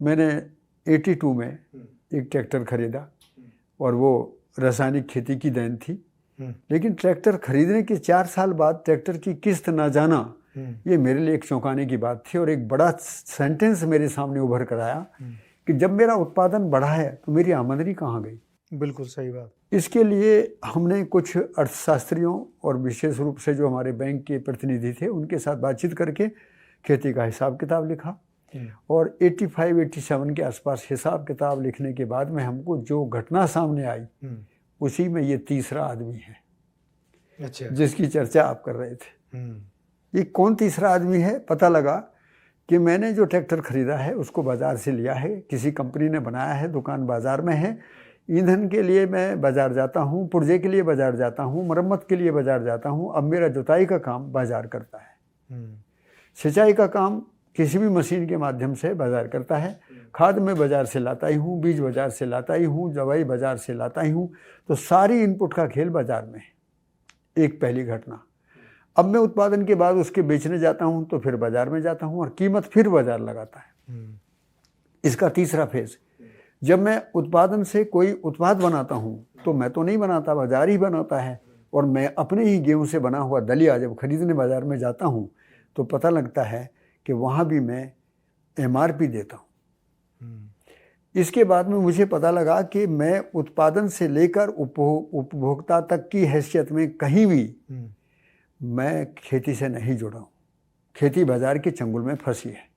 मैंने 82 में एक ट्रैक्टर खरीदा और वो रासायनिक खेती की देन थी। लेकिन ट्रैक्टर खरीदने के 4 साल बाद ट्रैक्टर की किस्त ना जाना, ये मेरे लिए एक चौंकाने की बात थी। और एक बड़ा सेंटेंस मेरे सामने उभर कर आया कि जब मेरा उत्पादन बढ़ा है तो मेरी आमदनी कहाँ गई। बिल्कुल सही बात। इसके लिए हमने कुछ अर्थशास्त्रियों और विशेष रूप से जो हमारे बैंक के प्रतिनिधि थे उनके साथ बातचीत करके खेती का हिसाब किताब लिखा। और 85-87 के आसपास हिसाब किताब लिखने के बाद में हमको जो घटना सामने आई, उसी में ये तीसरा आदमी है। अच्छा। जिसकी चर्चा आप कर रहे थे। ये कौन तीसरा आदमी है? पता लगा कि मैंने जो ट्रैक्टर खरीदा है उसको बाज़ार से लिया है, किसी कंपनी ने बनाया है, दुकान बाज़ार में है। ईंधन के लिए मैं बाज़ार जाता हूँ, पुर्जे के लिए बाज़ार जाता हूँ, मरम्मत के लिए बाज़ार जाता हूँ। अब मेरा जुताई का काम बाज़ार करता है, सिंचाई का काम किसी भी मशीन के माध्यम से बाज़ार करता है, खाद में बाज़ार से लाता ही हूँ, बीज बाज़ार से लाता ही हूँ, दवाई बाज़ार से लाता ही हूँ। तो सारी इनपुट का खेल बाज़ार में है। एक पहली घटना। अब मैं उत्पादन के बाद उसके बेचने जाता हूँ तो फिर बाज़ार में जाता हूँ और कीमत फिर बाज़ार लगाता है। इसका तीसरा फेज़, जब मैं उत्पादन से कोई उत्पाद बनाता हूँ तो मैं तो नहीं बनाता, बाज़ार ही बनाता है। और मैं अपने ही गेहूँ से बना हुआ दलिया जब खरीदने बाज़ार में जाता हूँ तो पता लगता है कि वहाँ भी मैं MRP देता हूँ। इसके बाद में मुझे पता लगा कि मैं उत्पादन से लेकर उपभोक्ता तक की हैसियत में कहीं भी मैं खेती से नहीं जुड़ा हूँ। खेती बाज़ार के चंगुल में फंसी है।